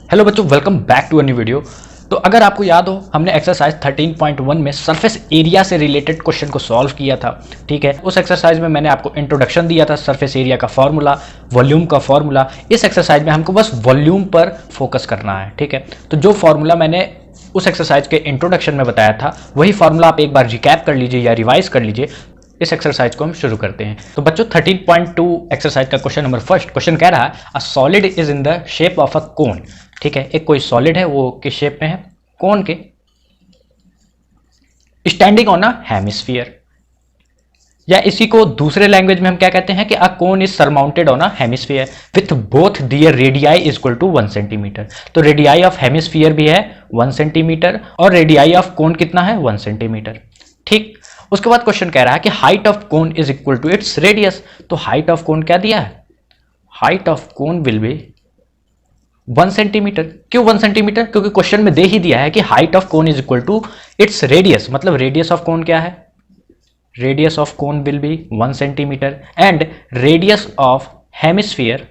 Hello बच्चों, welcome back to a new video. तो अगर आपको याद हो, हमने एक्सरसाइज 13.1 में सरफेस एरिया से रिलेटेड क्वेश्चन को सॉल्व किया था। ठीक है, उस एक्सरसाइज में मैंने आपको इंट्रोडक्शन दिया था, सरफेस एरिया का फॉर्मूला, वॉल्यूम का फॉर्मूला। इस एक्सरसाइज में हमको बस वॉल्यूम पर फोकस करना है। ठीक है, तो जो फॉर्मूला मैंने उस एक्सरसाइज के इंट्रोडक्शन में बताया था, वही फॉर्मूला आप एक बार रिकैप कर लीजिए या रिवाइज कर लीजिए। इस एक्सरसाइज को हम शुरू करते हैं। तो बच्चों 13.2 एक्सरसाइज का क्वेश्चन नंबर फर्स्ट क्वेश्चन कह रहा है a solid is in the shape of a cone. ठीक है, एक कोई सॉलिड है, वो किस शेप में है? कोन के, स्टैंडिंग ऑन अ हेमिस्फीयर। या इसी को दूसरे लैंग्वेज में हम क्या कहते हैं कि a cone is surmounted on a hemisphere with both their radii is equal to 1 centimetre. तो रेडियाई ऑफ हेमिस्फीयर भी है 1 सेंटीमीटर और रेडियाई ऑफ कोन कितना है? 1 सेंटीमीटर। ठीक, उसके बाद क्वेश्चन कह रहा है कि height of cone is equal to its radius. तो हाइट ऑफ कोन क्या दिया है? Height of cone will be 1 centimetre. क्यों 1 सेंटीमीटर? क्योंकि क्वेश्चन में दे ही दिया है कि height of cone is equal to its radius, मतलब रेडियस ऑफ कोन क्या है? Radius of cone will be 1 centimetre and radius of hemisphere,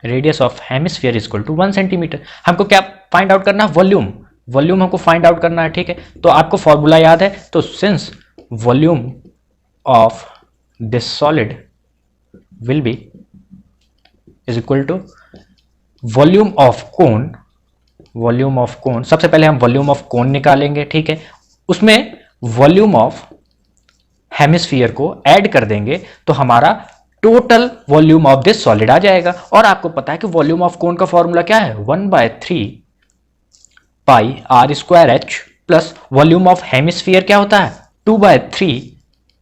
radius of hemisphere is equal to 1 centimetre. हमको क्या फाइंड आउट करना है? वॉल्यूम। वॉल्यूम हमको find out करना है। ठीक है, तो आपको फॉर्मूला याद है, तो since volume of this solid will be is equal to volume of cone, volume of cone, सबसे पहले हम वॉल्यूम ऑफ कोन निकालेंगे। ठीक है, उसमें वॉल्यूम ऑफ हेमिस्फीयर को ऐड कर देंगे तो हमारा total volume of this solid आ जाएगा। और आपको पता है कि वॉल्यूम ऑफ कोन का फॉर्मूला क्या है? 1/3 pi are square H plus volume of hemisphere क्या होता है? 2/3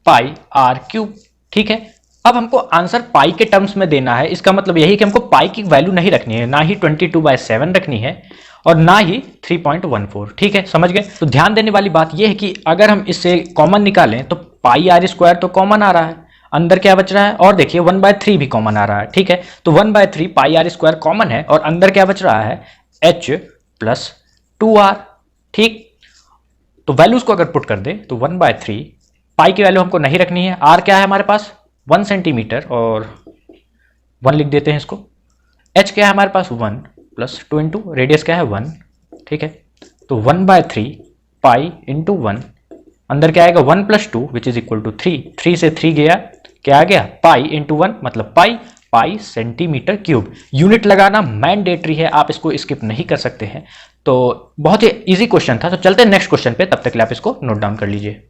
पाई आर क्यूब। ठीक है, अब हमको आंसर पाई के टर्म्स में देना है। इसका मतलब यही कि हमको पाई की वैल्यू नहीं रखनी है, ना ही 22/7 रखनी है और ना ही 3.14। ठीक है, समझ गए? तो ध्यान देने वाली बात यह है कि अगर हम इससे कॉमन निकालें तो पाई आर स्क्वायर तो कॉमन आ रहा है, अंदर क्या बच रहा है? और देखिए 1/3 भी कॉमन आ रहा है। ठीक है, तो 1/3 पाई आर स्क्वायर कॉमन है और अंदर क्या बच रहा है? H plus 2r। ठीक, तो वैल्यूज को अगर पुट कर दे तो 1/3 पाई की वैल्यू हमको नहीं रखनी है। आर क्या है हमारे पास? 1 सेंटीमीटर और 1 लिख देते हैं इसको। एच क्या है हमारे पास? 1 प्लस 2 इंटू रेडियस क्या है? 1। ठीक है, तो 1/3 पाई इंटू 1, अंदर क्या आएगा? 1 plus 2 which is equal to 3। 3 से 3 गया, क्या आ गया? पाई इंटू 1 मतलब पाई, पाई सेंटीमीटर क्यूब। यूनिट लगाना मैंडेटरी है, आप इसको स्किप नहीं कर सकते हैं। तो बहुत ही इजी क्वेश्चन था। तो चलते हैं नेक्स्ट क्वेश्चन पे, तब तक के लिए आप इसको नोट डाउन कर लीजिए।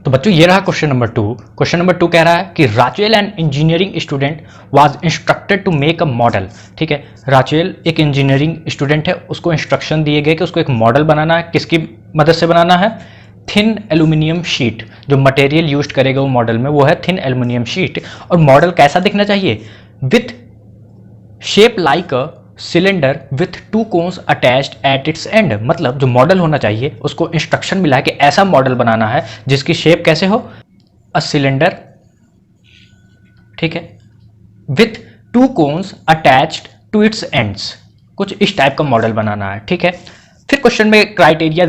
तो बच्चों ये रहा क्वेश्चन नंबर 2। क्वेश्चन नंबर 2 कह रहा है कि Rachel an engineering student was instructed to make a model. ठीक है, राचेल एक इंजीनियरिंग स्टूडेंट है, उसको इंस्ट्रक्शन दिए गए कि उसको एक मॉडल बनाना है। किसकी मदद से बनाना है? Thin aluminium sheet. जो मटेरियल यूज करेगा वो मॉडल में, वो है थिन एल्यूमिनियम शीट। और मॉडल कैसा दिखना चाहिए? With shape like a cylinder with 2 cones attached at its end. मतलब जो मॉडल होना चाहिए, उसको इंस्ट्रक्शन मिला है कि ऐसा मॉडल बनाना है जिसकी शेप कैसे हो? A cylinder. ठीक है, with 2 cones attached to its ends. कुछ इस टाइप का मॉडल बनाना है। ठीक है, फिर क्वेश्चन में क्राइटेरिया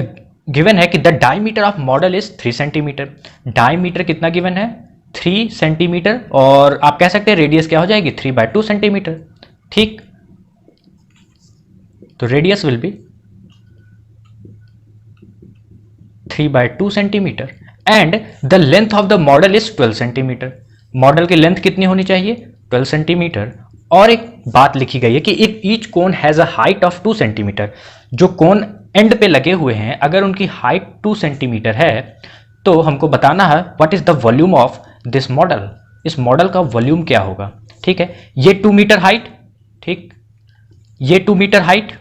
गिवन है कि the diameter of model is 3 centimetre. Diameter कितना गिवन है? 3 सेंटीमीटर। और आप कह सकते हैं रेडियस क्या हो जाएगी? 3/2 सेंटीमीटर। ठीक, तो radius will be 3/2 centimetre and the length of the model is 12 centimetre. Model की लेंथ कितनी होनी चाहिए? 12 सेंटीमीटर। और एक बात लिखी गई है कि if each cone has a height of 2 centimetre. जो कोन एंड पे लगे हुए हैं, अगर उनकी हाइट 2 सेंटीमीटर है तो हमको बताना है what is the volume of this model. इस मॉडल का वॉल्यूम क्या होगा? ठीक है, ये 2 मीटर हाइट, ठीक, ये 2 मीटर हाइट।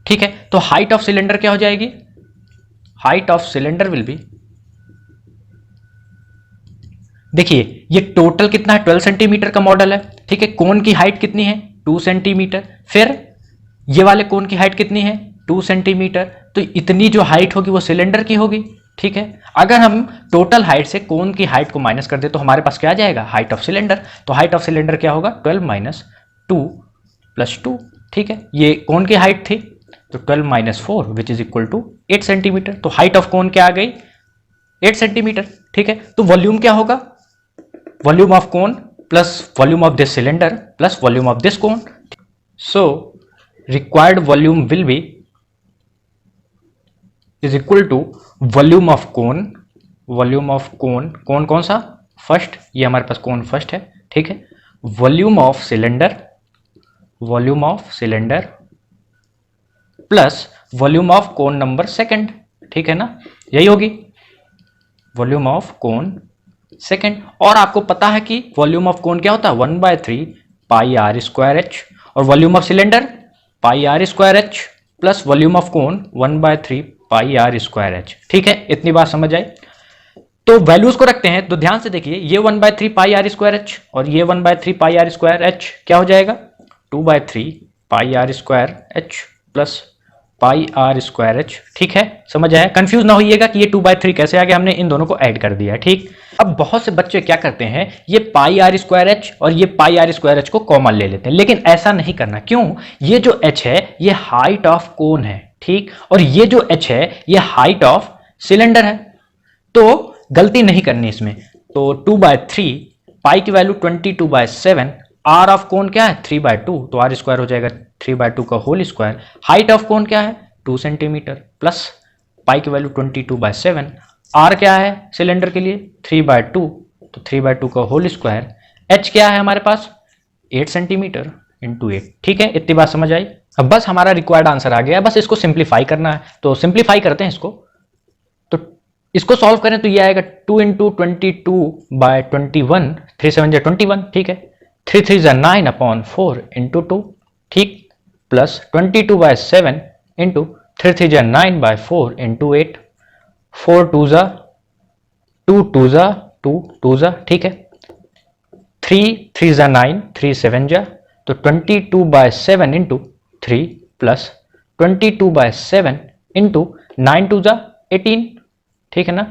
ठीक है, तो हाइट ऑफ सिलेंडर क्या हो जाएगी? Height of cylinder will be, देखिए ये टोटल कितना है? 12 सेंटीमीटर का मॉडल है। ठीक है, कोन की हाइट कितनी है? 2 सेंटीमीटर। फिर ये वाले कोन की हाइट कितनी है? 2 सेंटीमीटर। तो इतनी जो हाइट होगी वो सिलेंडर की होगी। ठीक है, अगर हम टोटल हाइट से कोन की हाइट को माइनस कर दे तो हमारे पास क्या आ जाएगा? Height of cylinder. तो हाइट ऑफ सिलेंडर क्या होगा? 12 माइनस 2 प्लस 2। ठीक है, ये कोन की हाइट थी, तो 12 minus 4 which is equal to 8 centimetre. तो हाइट ऑफ कोन क्या आ गई? 8 सेंटीमीटर। ठीक है, तो वॉल्यूम क्या होगा? Volume of cone plus volume of this cylinder plus volume of this cone. So required volume will be is equal to volume of cone. Volume of cone, cone कौन सा? फर्स्ट, ये हमारे पास कोन first है, ठीक है. Volume of cylinder, volume of cylinder plus volume of cone number second, ठीक है ना, यही होगी वॉल्यूम ऑफ कोन सेकंड. और आपको पता है कि वॉल्यूम ऑफ कोन क्या होता है? 1/3 पाई आर स्क्वायर एच, और volume of cylinder pi are square H plus volume of cone 1/3 pi are square H. ठीक है, इतनी बात समझ आई. तो वैल्यूज को रखते हैं, तो ध्यान से देखिए, ये 1/3 पाई आर स्क्वायर एच और ये 1/3 पाई आर स्क्वायर एच क्या हो जाएगा? 2/3 pi are square H plus pi are square H. ठीक है, समझ आया? कंफ्यूज ना होइएगा कि ये 2/3 कैसे आ गया, हमने इन दोनों को ऐड कर दिया. ठीक, अब बहुत से बच्चे क्या करते हैं, ये पाई आर स्क्वायर एच और ये पाई आर स्क्वायर एच को कॉमन ले लेते हैं, लेकिन ऐसा नहीं करना. क्यों? ये जो एच है ये हाइट ऑफ कोन है, ठीक, और ये जो एच है ये हाइट ऑफ सिलेंडर है, तो गलती नहीं करनी इसमें. तो 2/3 पाई की वैल्यू 22/7, आर ऑफ कोन क्या है? 3/2, तो आर स्क्वायर हो जाएगा 3/2 का whole square. Height of cone क्या है? 2 सेंटीमीटर प्लस पाई की वैल्यू 22/7, आर क्या है सिलेंडर के लिए? 3/2, तो 3/2 का होल स्क्वायर. एच क्या है हमारे पास? 8 सेंटीमीटर इंटू 8. ठीक है, इतनी बात समझ आई. अब बस हमारा रिक्वायर्ड आंसर आ गया, बस इसको सिंप्लीफाई करना है. तो सिंप्लीफाई करते हैं इसको. तो इसको सॉल्व करें तो ये आएगा 2 इंटू 22/21, 3 7 जा 21, ठीक है, 3 3 जा 9/4 इंटू 2, ठीक, प्लस 22/7 इंटू 3 3 जा 9/4 इंटू 8, 4 2 जा 2 2 जा 2 2 जा, ठीक है, 3 3 जा 9, 3 7 जा, तो 22/7 इंटू 3 प्लस 22/7 इंटू 9 2 जा 18, ठीक है ना.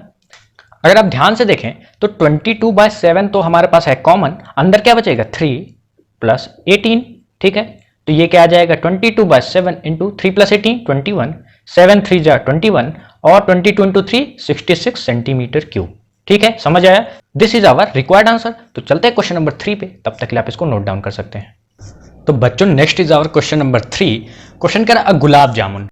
अगर आप ध्यान से देखें तो 22/7 तो हमारे पास है कॉमन, अंदर क्या बचेगा? 3 प्लस 18, ठीक है, तो ये क्या आ जाएगा? 22/7 इंटू 3 प्लस 18 21, 7 3 जा 21 और 22 इंटू 3 66 सेंटीमीटर क्यूब. ठीक है, समझ आया? This is our required answer. तो चलते हैं क्वेश्चन नंबर 3 पे, तब तक के लिए आप इसको नोट डाउन कर सकते हैं. तो बच्चों, next is our question number 3. Question कह रहा है गुलाब जामुन.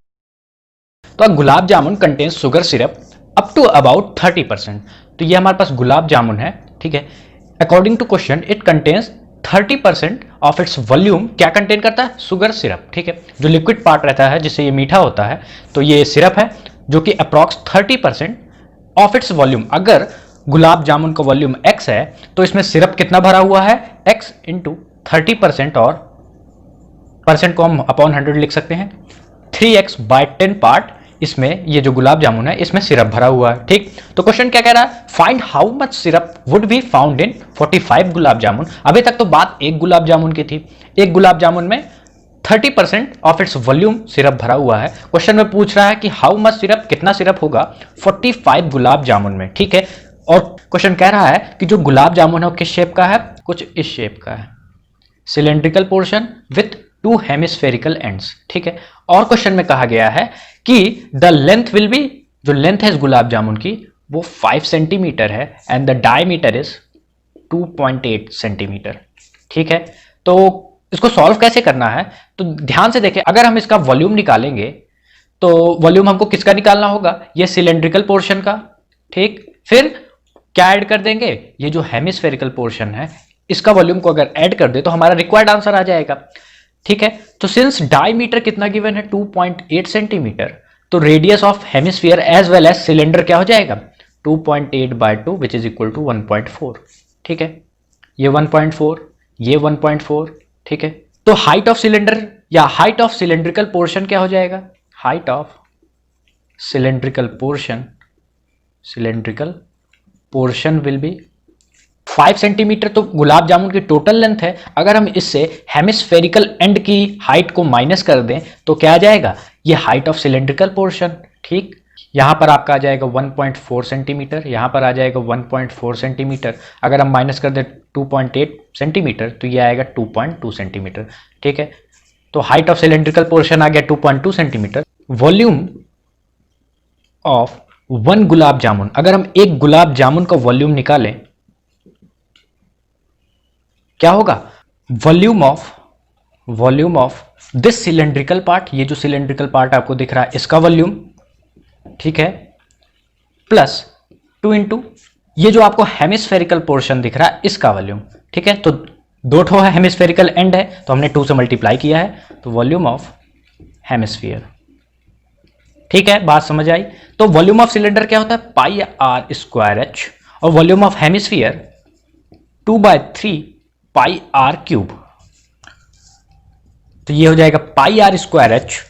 तो gulab jamun contains sugar syrup up to about 30%. तो ये हमारे पास गुलाब जामुन है, ठीक है. According to question it contains 30% of its volume. क्या कंटेन करता है? शुगर सिरप, ठीक है, जो लिक्विड पार्ट रहता है जिससे ये मीठा होता है. तो ये सिरप है जो कि अप्रॉक्स 30% ऑफ इट्स वॉल्यूम. अगर गुलाब जामुन का वॉल्यूम x है तो इसमें सिरप कितना भरा हुआ है? x इंटू 30%, और परसेंट को हम अपॉन 100 लिख सकते हैं. 3x/10 पार्ट इसमें ये जो गुलाब जामुन है इसमें सिरप भरा हुआ है, ठीक. तो क्वेश्चन क्या कह रहा है? Find how much syrup would be found in 45 gulab jamun. अभी तक तो बात एक गुलाब जामुन की थी. एक गुलाब जामुन में 30% ऑफ इट्स वॉल्यूम सिरप भरा हुआ है. क्वेश्चन में पूछ रहा है कि हाउ मच सिरप, कितना सिरप होगा 45 गुलाब जामुन में, ठीक है. और क्वेश्चन कह रहा है कि जो गुलाब जामुन है वो किस शेप का है? कुछ इस शेप का है, cylindrical portion with 2 hemispherical ends, ठीक है. और क्वेश्चन में कहा गया है कि द लेंथ विल बी, जो लेंथ है इस गुलाब जामुन की वो 5 सेंटीमीटर है and the diameter is 2.8 centimetre, ठीक है. तो इसको सॉल्व कैसे करना है? तो ध्यान से देखें, अगर हम इसका वॉल्यूम निकालेंगे तो वॉल्यूम हमको किसका निकालना होगा? ये सिलेंड्रिकल पोर्शन का, ठीक. फिर क्या ऐड कर देंगे? ये जो हेमिस्फेरिकल पोर्शन है इसका वॉल्यूम को अगर ऐड कर दे तो हमारा रिक्वायर्ड आंसर आ जाएगा, ठीक है. तो सिंस डायमीटर कितना गिवन है? 2.8 सेंटीमीटर, तो radius of hemisphere as well as cylinder क्या हो जाएगा? 2.8/2 विच इज इक्वल टू 1.4, ठीक है. ये 1.4, ये 1.4, ठीक है. तो हाइट ऑफ सिलेंडर या हाइट ऑफ सिलेंड्रिकल पोर्शन क्या हो जाएगा? Height of cylindrical portion will be 5 centimetre. तो गुलाब जामुन की टोटल लेंथ है. अगर हम इससे हेमिस्फेरिकल एंड की हाइट को माइनस कर दें तो क्या आ जाएगा? ये हाइट ऑफ सिलेंड्रिकल पोर्शन, ठीक. यहां पर आपका आ जाएगा 1.4 सेंटीमीटर, यहां पर आ जाएगा 1.4 सेंटीमीटर. अगर हम माइनस कर दें 2.8 सेंटीमीटर तो ये आएगा 2.2 सेंटीमीटर, ठीक है. तो हाइट ऑफ सिलेंड्रिकल पोर्शन आ गया 2.2 centimetre. Volume of 1 gulab jamun, अगर हम एक गुलाब जामुन का वॉल्यूम निकालें क्या होगा, volume of this cylindrical part, ये जो सिलेंड्रिकल पार्ट आपको दिख रहा है इसका वॉल्यूम, ठीक है, प्लस 2 इंटू ये जो आपको हेमिस्फेरिकल पोर्शन दिख रहा है इसका वॉल्यूम, ठीक है। तो दो ठो है हेमिस्फेरिकल एंड है तो हमने 2 से मल्टीप्लाई किया है, तो वॉल्यूम ऑफ हेमिस्फीयर, ठीक है, बात समझ आई। तो वॉल्यूम ऑफ सिलेंडर क्या होता है, पाई आर स्क्वायर एच, और volume of hemisphere 2/3 pi are cube. तो ये हो जाएगा पाई आर स्क्वायर एच,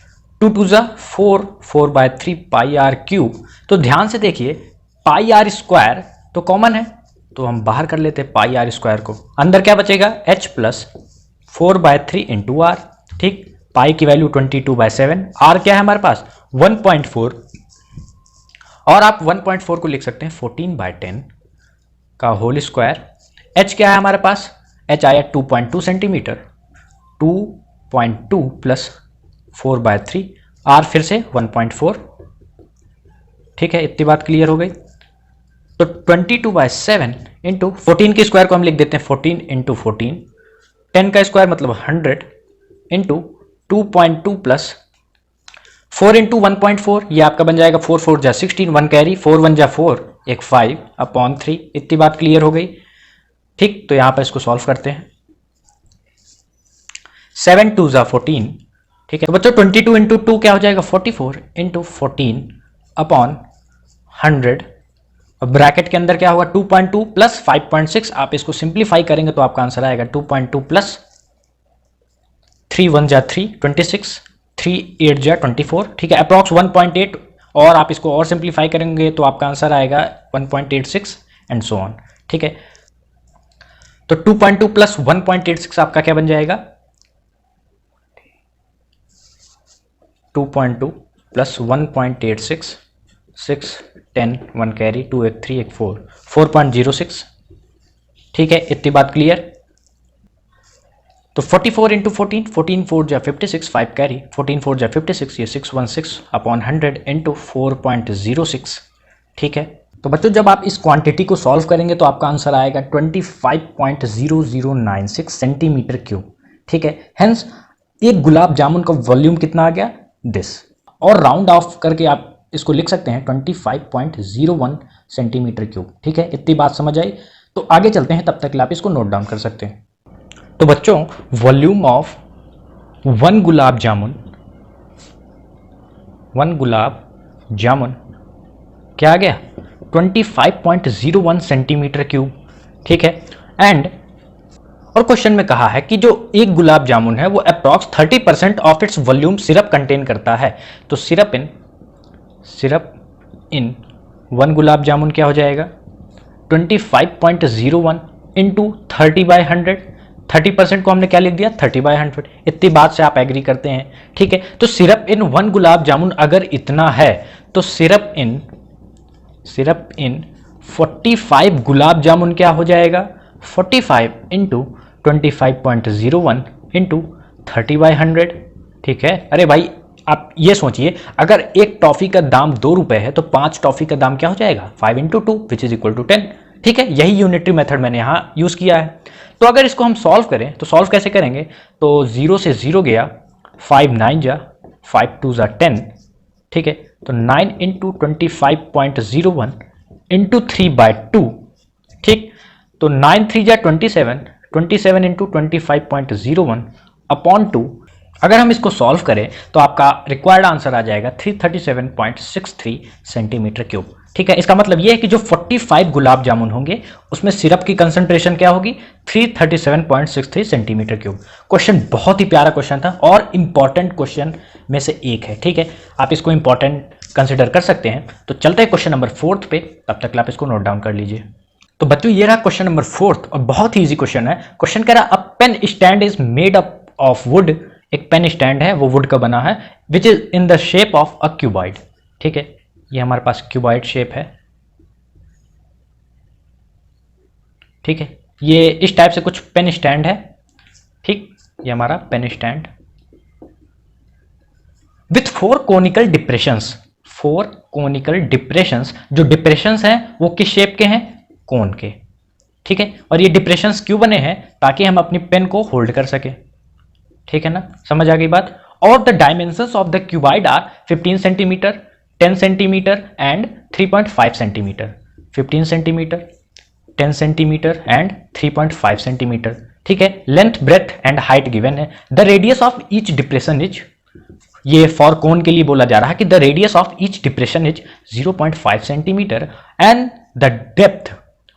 2 2 जा 4, 4/3 पाई आर क्यूब। तो ध्यान से देखिए, पाई आर स्क्वायर तो कॉमन है तो हम बाहर कर लेते हैं पाई आर स्क्वायर को, अंदर क्या बचेगा h प्लस 4/3 इंटू आर, ठीक। पाई की वैल्यू 22/7, आर क्या है हमारे पास 1.4, और आप 1.4 को लिख सकते हैं 14/10 का होल स्क्वायर। h क्या है हमारे पास, h आया 2.2 सेंटीमीटर, 2.2 प्लस 4/3, आर फिर से 1.4, ठीक है, इतनी बात क्लियर हो गई। तो 22/7 इंटू 14 के स्क्वायर को हम लिख देते हैं 14 इंटू 14, 10 का स्क्वायर मतलब 100 इंटू 2.2 प्लस 4 इंटू 1.4, ये आपका बन जाएगा 4 4 जा 16, 1 कैरी, 4 1 जा 4, एक 5/3, इतनी बात क्लियर हो गई, ठीक। तो यहां पर इसको सॉल्व करते हैं, 7 2 जा 14, ठीक है। तो बच्चों 22 इंटू 2 क्या हो जाएगा 44 इंटू 14/100, और ब्रैकेट के अंदर क्या होगा 2.2 प्लस 5.6, आप इसको सिंप्लीफाई करेंगे तो आपका आंसर आएगा 2.2 प्लस 3 1 जा 3, 26, 3 8 जा 24, ठीक है, अप्रॉक्स 1.8, और आप इसको और सिंप्लीफाई करेंगे तो आपका आंसर आएगा 1.86 एंड सो ऑन, ठीक है। तो 2.2 प्लस 1.86 आपका क्या बन जाएगा, 2.2 प्लस 1.86, 6 10 1 कैरी, 2 एक 3 एक 4, 4.06, ठीक है, इतनी बात क्लियर। तो 44 इंटू 14, 14 4 जा 56, 5 कैरी, 14 4 जा 56, ये 616/100 इंटू 4.06, ठीक है। तो बच्चों जब आप इस क्वांटिटी को सॉल्व करेंगे तो आपका आंसर आएगा 25.0096 सेंटीमीटर क्यूब, ठीक है। हेंस एक गुलाब जामुन का वॉल्यूम कितना आ गया, दिस, और राउंड ऑफ करके आप इसको लिख सकते हैं 25.01 सेंटीमीटर क्यूब, ठीक है, इतनी बात समझ आई। तो आगे चलते हैं, तब तक आप इसको नोट डाउन कर सकते हैं। तो बच्चों वॉल्यूम ऑफ 1 गुलाब जामुन क्या आ गया 25.01 सेंटीमीटर क्यूब, ठीक है। एंड और क्वेश्चन में कहा है कि जो एक गुलाब जामुन है वो approx 30% of its volume syrup contain करता है। तो सिरप इन 1 गुलाब जामुन क्या हो जाएगा 25.01 इंटू 30/100, 30% को हमने क्या लिख दिया 30/100, इतनी बात से आप एग्री करते हैं, ठीक है। तो सिरप इन 1 गुलाब जामुन अगर इतना है तो सिरप इन 45 गुलाब जामुन क्या हो जाएगा 45 इंटू 25.01 इंटू 30/100, ठीक है। अरे भाई आप ये सोचिए, अगर एक टॉफी का दाम 2 रुपए है तो 5 टॉफी का दाम क्या हो जाएगा 5 into 2 which is equal to 10, ठीक है। यही यूनिटरी मेथड मैंने यहाँ यूज किया है। तो अगर इसको हम सॉल्व करें तो सॉल्व कैसे करेंगे, तो 0 से 0 गया, 5 9 जा 5 2 जा 10, ठीक है। तो 9 इंटू 25.01 इंटू 3/2, ठीक। तो 9 3 जा 27, 27 इंटू 25.01 अपॉन 2, अगर हम इसको सॉल्व करें तो आपका रिक्वायर्ड आंसर आ जाएगा 337.63 सेंटीमीटर क्यूब, ठीक है। इसका मतलब यह है कि जो 45 गुलाब जामुन होंगे उसमें सिरप की कंसंट्रेशन क्या होगी 337.63 सेंटीमीटर क्यूब। क्वेश्चन बहुत ही प्यारा क्वेश्चन था और इंपॉर्टेंट क्वेश्चन में से एक है, ठीक है। आप इसको इंपॉर्टेंट कंसिडर कर सकते हैं। तो चलते हैं क्वेश्चन नंबर 4 पे, तब तक आप इसको नोट डाउन कर लीजिए। तो बच्चों ये रहा क्वेश्चन नंबर 4 और बहुत ही इजी क्वेश्चन है। क्वेश्चन कह रहा a pen stand is made up of wood, एक पेन स्टैंड है वो वुड का बना है, which is in the shape of a cuboid, ठीक है। ये हमारे पास क्यूबॉइड शेप है, ठीक है। ये इस टाइप से कुछ पेन स्टैंड है, ठीक। ये हमारा pen stand with 4 conical depressions, 4 conical depressions, जो डिप्रेशंस हैं वो किस शेप के हैं कोन के, ठीक है, और ये डिप्रेशंस क्यों बने हैं, ताकि हम अपनी पेन को होल्ड कर सके, ठीक है ना, समझ आ गई बात। और the dimensions of the cuboid are 15 centimetre, 10 centimetre and 3.5 centimetre. 15 centimetre, 10 centimetre and 3.5 centimetre, ठीक है। Length, breadth and height given है। The radius of each depression is, ये फॉर कोन के लिए बोला जा रहा है कि the radius of each depression is 0.5 centimetre and the depth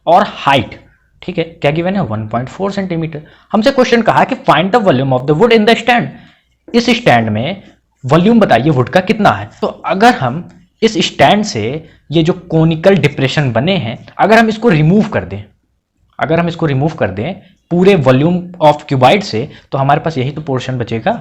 और हाइट, ठीक है, क्या गिवन है, 1.4 सेंटीमीटर। हमसे क्वेश्चन कहा कि find the volume of the would in the stand. इस स्टैंड में वॉल्यूम बताइए वुड का कितना है। तो अगर हम इस स्टैंड से ये जो कोनिकल डिप्रेशन बने हैं, अगर हम इसको रिमूव कर दें, अगर हम इसको रिमूव कर दें पूरे वॉल्यूम ऑफ क्यूबाइड से, तो हमारे पास यही तो पोर्शन बचेगा।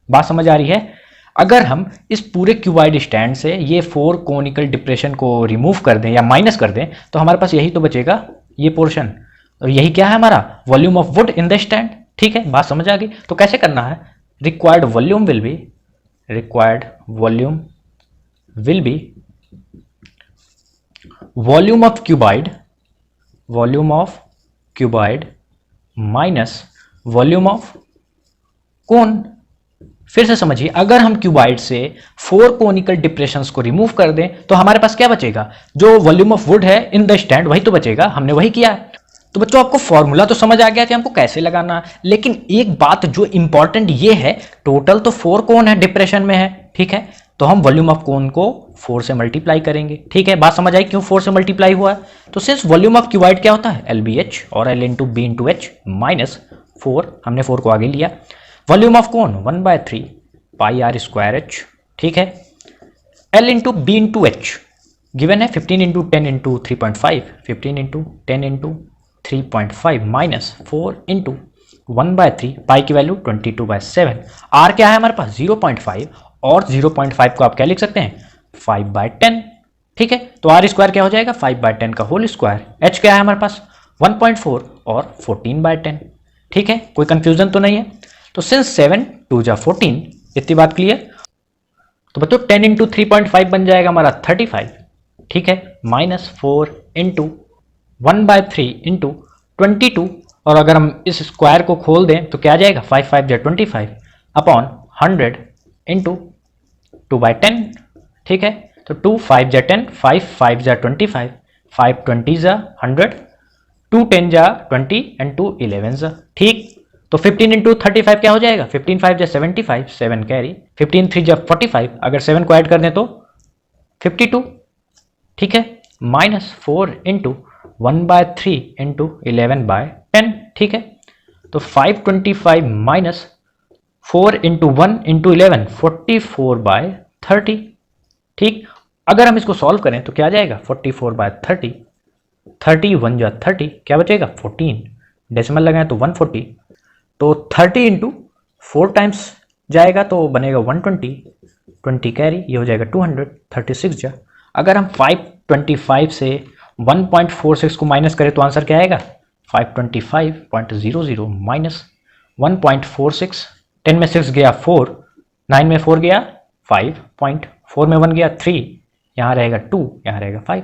बात समझ आ रही है। अगर हम इस पूरे क्यूबाइड स्टैंड से ये 4 कोनिकल डिप्रेशन को रिमूव कर दें या माइनस कर दें, तो हमारे पास यही तो बचेगा, ये पोर्शन। और यही क्या है हमारा volume of would in the stand, ठीक है। बात समझ आ गई। तो कैसे करना है, required volume will be, required volume will B volume of cuboid, volume of cuboid minus volume of कोन। फिर से समझिए, अगर हम क्यूबाइड से 4 कोनिकल डिप्रेशंस को रिमूव कर दें, तो हमारे पास क्या बचेगा, जो वॉल्यूम ऑफ वुड है इन द स्टैंड वही तो बचेगा। हमने वही किया है। तो बच्चों आपको फॉर्मूला तो समझ आ गया कि हमको कैसे लगाना है, लेकिन एक बात जो इंपॉर्टेंट ये है, टोटल तो 4 कोन है डिप्रेशन में है, ठीक है, तो हम वॉल्यूम ऑफ कोन को 4 से मल्टीप्लाई करेंगे, ठीक है। बात समझ आई क्यों 4 से मल्टीप्लाई हुआ है। तो सिंस वॉल्यूम ऑफ क्यूबाइड क्या होता है, LBH और L into b into h minus 4, हमने 4 को आगे लिया। Volume of cone 1/3 pi are square H, ठीक है। L into b into h given है 15 into 10 into 3.5, 15 into 10 into 3.5 minus 4 into 1/3, pi की वैल्यू 22/7। आर क्या है हमारे पास 0.5, और 0.5 को आप क्या लिख सकते हैं 5/10, ठीक है। तो आर स्क्वायर क्या हो जाएगा 5/10 का होल स्क्वायर। एच क्या है हमारे पास 1.4 और 14/10, ठीक है, कोई कंफ्यूजन तो नहीं है। तो सिंस 7 2 जा 14, इतनी बात क्लियर। तो बच्चों 10 इंटू 3.5 बन जाएगा हमारा 35, ठीक है, माइनस 4 इंटू 1/3 इंटू 22, और अगर हम इस स्क्वायर को खोल दें तो क्या आ जाएगा 5 5 जा 25 अपॉन 100 इंटू 2/10, ठीक है। तो 2 5 जा 10, 5 5 जा 25, 5 20 जा 100, 2 10 जा 20 एंड 2 11 जा, ठीक। तो 15 इंटू 35 क्या हो जाएगा 15 5 जा 75, 7 कैरी, 15 3 जा 45, अगर 7 को ऐड कर दें तो 52, ठीक है, माइनस 4 इंटू 1/3 इंटू 11/10, ठीक है। तो 525 माइनस 4 इंटू 1 इंटू 11 44/30, ठीक। अगर हम इसको सॉल्व करें तो क्या आ जाएगा 44/30, 30 1 जा 30, क्या बचेगा 14, डेसिमल लगाएं तो 140, तो 30 इंटू 4 टाइम्स जाएगा तो बनेगा 120, 20 कैरी, ये हो जाएगा 200, 36 जा। अगर हम 525 से 1.46 को माइनस करें तो आंसर क्या आएगा 525.00 माइनस 1.46, 10 में 6 गया 4, 9 में 4 गया 5, 4 में 1 गया 3, यहाँ रहेगा 2, यहाँ रहेगा 5,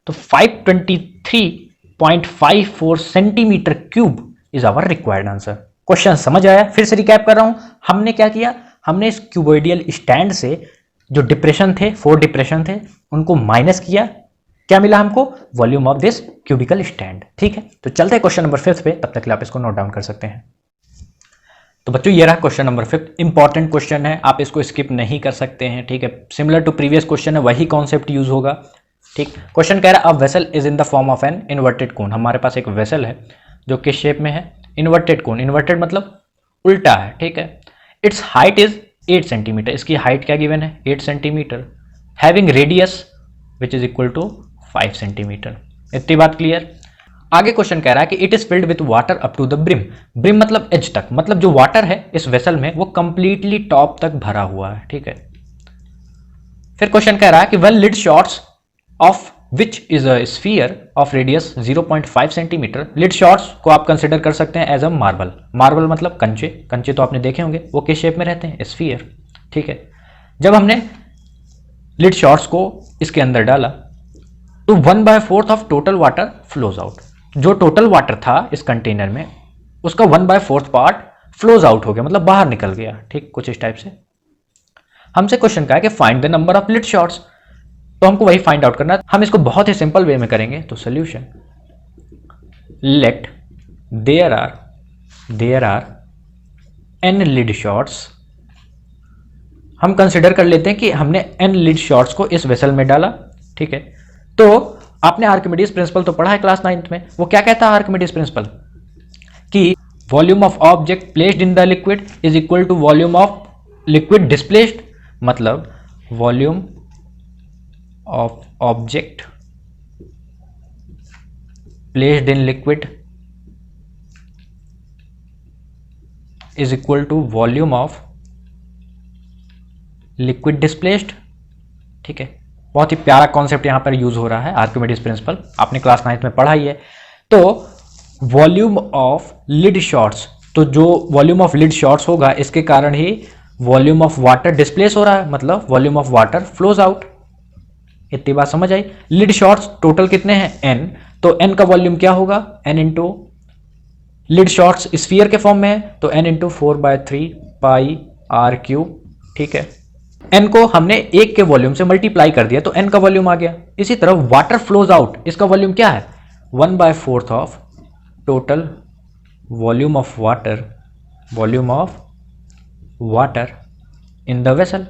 तो 523.54 centimetre cube is our required answer. Question समझ आया। फिर से रिकैप कर रहा हूं, हमने क्या किया, हमने इस क्यूबोइडियल स्टैंड से जो डिप्रेशन थे 4 डिप्रेशन थे उनको माइनस किया, क्या मिला हमको volume of this cubical stand, ठीक है। तो चलते हैं क्वेश्चन नंबर 5 पे, तब तक के लिए आप इसको नोट डाउन कर सकते हैं। तो बच्चों ये रहा क्वेश्चन नंबर 5, इंपॉर्टेंट क्वेश्चन है, आप इसको स्किप नहीं कर सकते हैं, ठीक है। सिमिलर टू प्रीवियस क्वेश्चन है, वही कॉन्सेप्ट यूज होगा, ठीक। क्वेश्चन कह रहा है a vessel is in the form of an inverted कोन। हमारे पास एक वेसल है जो किस शेप में है, इन्वर्टेड कोन, इन्वर्टेड मतलब उल्टा है, ठीक है। इट्स हाइट इज 8 सेंटीमीटर, इसकी हाइट क्या गिवन है 8 centimetre, having radius which is equal to 5 centimetre. इतनी बात क्लियर। आगे क्वेश्चन कह रहा है कि it is filled with water up to the brim, brim मतलब एज तक, मतलब जो वाटर है इस वेसल में वो कंप्लीटली टॉप तक भरा हुआ है, ठीक है। फिर क्वेश्चन कह रहा है कि well lead shots of which is a sphere of radius 0.5 centimetre. Lead shots को आप कंसिडर कर सकते हैं एज अ मार्बल, मार्बल मतलब कंचे, कंचे तो आपने देखे होंगे, वो किस शेप में रहते हैं स्फीयर, ठीक है। जब हमने लिड शॉर्ट्स को इसके अंदर डाला तो 1/4 of total water flows out, जो टोटल वाटर था इस कंटेनर में उसका 1/4 पार्ट फ्लोज आउट हो गया, मतलब बाहर निकल गया। ठीक, कुछ इस टाइप से। हमसे क्वेश्चन कहा है कि find the number of lead shots, तो हमको वही फाइंड आउट करना है। हम इसको बहुत ही सिंपल वे में करेंगे। तो solution, let there are n lead shots. हम कंसिडर कर लेते हैं कि हमने n लिड शॉट्स को इस वेसल में डाला। ठीक है, तो आपने आर्किमिडीज प्रिंसिपल तो पढ़ा है क्लास 9th में। वो क्या कहता है आर्किमिडीज प्रिंसिपल? कि volume of object placed in the liquid is equal to volume of liquid displaced. मतलब volume of object placed in liquid is equal to volume of liquid displaced. ठीक है, बहुत ही प्यारा कॉन्सेप्ट यहां पर यूज हो रहा है, आर्किमिडीज प्रिंसिपल, आपने क्लास 9th में पढ़ा ही है। तो वॉल्यूम ऑफ लिड शॉट्स, तो जो वॉल्यूम ऑफ लिड शॉट्स होगा इसके कारण ही वॉल्यूम ऑफ वाटर डिस्प्लेस हो रहा है, मतलब volume of water flows out. इतनी बात समझ आई। लिड शॉट्स टोटल कितने हैं? n, तो n का वॉल्यूम क्या होगा? n into, lead shots sphere के फॉर्म में है तो n into 4/3 pi r cube. ठीक है, n को हमने एक के वॉल्यूम से मल्टीप्लाई कर दिया तो n का वॉल्यूम आ गया। इसी तरह वाटर फ्लोज आउट, इसका वॉल्यूम क्या है? 1/4 of total volume of water in the vessel.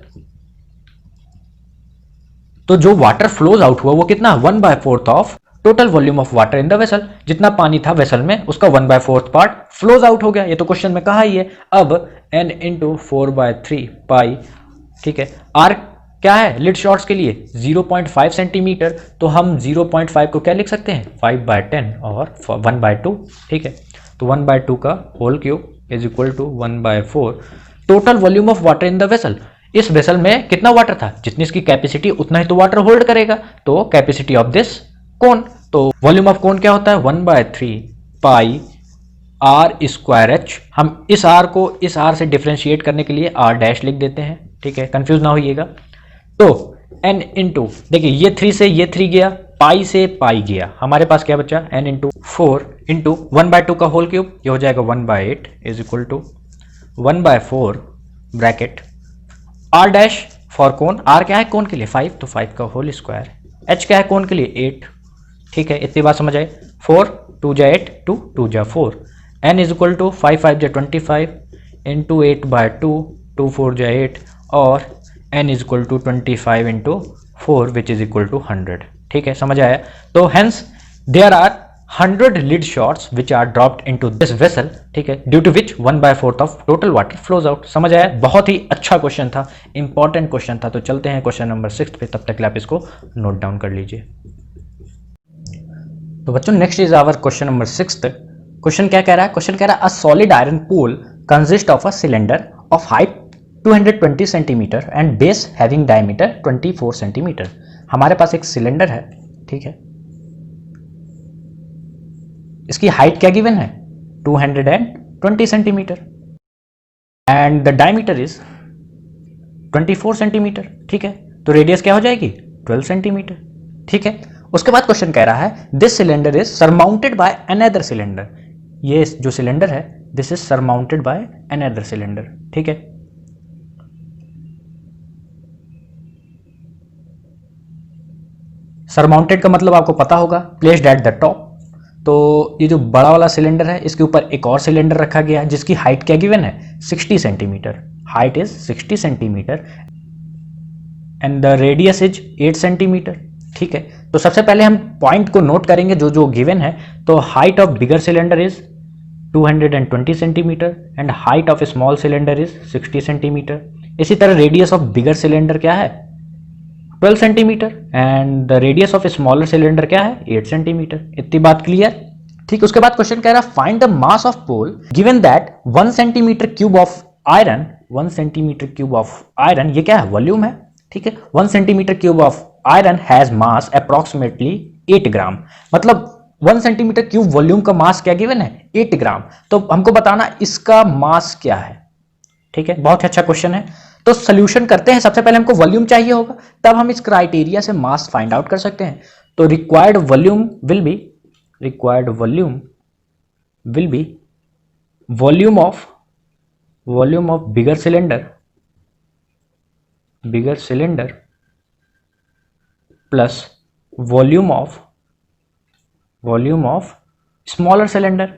तो जो वाटर फ्लोज आउट हुआ वो कितना? 1/4 of total volume of water in the vessel. जितना पानी था वेसल में उसका 1/4 पार्ट फ्लोज आउट हो गया। ये तो क्वेश्चन में कहा ही है। अब n इंटू 4/3 पाई, ठीक है, r क्या है लिड शॉट्स के लिए? 0.5 सेंटीमीटर। तो हम 0.5 को क्या लिख सकते हैं? 5/10 और 1/2। ठीक है, तो 1/2 का whole cube is equal to 1/4 total volume of water in the vessel. इस वेसल में कितना वाटर था? जितनी इसकी कैपेसिटी उतना ही तो वाटर होल्ड करेगा। तो कैपेसिटी ऑफ दिस कोन, तो वॉल्यूम ऑफ कोन क्या होता है? 1/3 पाई r²h। हम इस r को इस r से डिफ्रेंशिएट करने के लिए r डैश लिख देते हैं। ठीक है, कंफ्यूज ना होइएगा। तो n इंटू, देखिए ये 3 से ये 3 गया, पाई से पाई गया, हमारे पास क्या बचा? n इंटू 4 इंटू 1/2 का होल क्यूब, ये हो जाएगा 1/8 is equal to 1/4 bracket r dash for cone. r क्या है कोन के लिए? 5, तो 5 का होल स्क्वायर। h क्या है कोन के लिए? 8। ठीक है, इतनी बात समझ आए। 4 2 जा 8, 2 2 जा 4, n इज इक्वल टू 5 5 जा 25 इंटू 8/2, 2 4 जा 8 और n is equal to 25 into 4 which is equal to 100। ठीक है, समझ आया। तो hence there are 100 lead shots which are dropped into this vessel. ठीक है, due to which 1/4 of total water flows out. समझ आया? बहुत ही अच्छा क्वेश्चन था, इंपॉर्टेंट क्वेश्चन था। तो चलते हैं क्वेश्चन नंबर 6 पे, तब तक आप इसको नोट डाउन कर लीजिए। तो बच्चों next is our question number 6। Question क्या कह रहा है? क्वेश्चन कह रहा है a solid iron pole consist of a cylinder of height 220 centimetre and base having diameter 24 centimetre. हमारे पास एक सिलेंडर है, ठीक है, इसकी हाइट क्या गिवन है? 220 centimetre and the diameter is 24 centimetre. ठीक है, तो रेडियस क्या हो जाएगी? 12 सेंटीमीटर। ठीक है, उसके बाद क्वेश्चन कह रहा है this cylinder is surmounted by another cylinder. ये जो सिलेंडर है this is surmounted by another cylinder. ठीक है, सरमाउंटेड का मतलब आपको पता होगा, प्लेस्ड एट द टॉप। तो ये जो बड़ा वाला सिलेंडर है इसके ऊपर एक और सिलेंडर रखा गया है जिसकी हाइट क्या गिवन है? 60 centimetre. Height is 60 centimetre and the radius is 8 centimetre. ठीक है, तो सबसे पहले हम पॉइंट को नोट करेंगे जो जो गिवन है। तो height of bigger cylinder is 220 centimetre and height of small cylinder is 60 centimetre. इसी तरह रेडियस ऑफ बिगर सिलेंडर क्या है? 12 centimetre and the radius of smaller cylinder क्या है? 8 सेंटीमीटर। इतनी बात क्लियर? ठीक, उसके बाद क्वेश्चन कह रहा है find the mass of pole given that 1 centimetre cube of iron. 1 centimetre cube of iron, ये क्या है? वॉल्यूम है। ठीक है, 1 centimetre cube of iron has mass approximately 8 gram. मतलब 1 सेंटीमीटर क्यूब वॉल्यूम का मास क्या गिवन है? 8 ग्राम। तो हमको बताना इसका मास क्या है। ठीक है, बहुत अच्छा क्वेश्चन है। तो सोल्यूशन करते हैं। सबसे पहले हमको वॉल्यूम चाहिए होगा, तब हम इस क्राइटेरिया से मास फाइंड आउट कर सकते हैं। तो required volume will B required volume will be volume of bigger cylinder plus volume of smaller cylinder,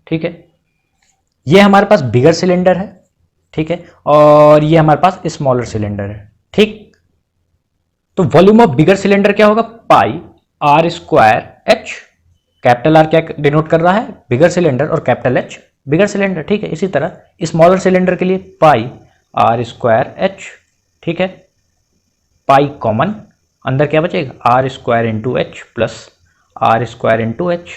ठीक है। ये हमारे पास बिगर सिलेंडर है, ठीक है, और ये हमारे पास स्मॉलर सिलेंडर है, ठीक। तो वॉल्यूम ऑफ बिगर सिलेंडर क्या होगा, pi are square H. Capital R क्या डिनोट कर रहा है, बिगर सिलेंडर, और कैपिटल एच बिगर सिलेंडर, ठीक है। इसी तरह स्मॉलर सिलेंडर के लिए पाई आर स्क्वायर एच, ठीक है। पाई कॉमन, अंदर क्या बचेगा, R square into H plus R square into H.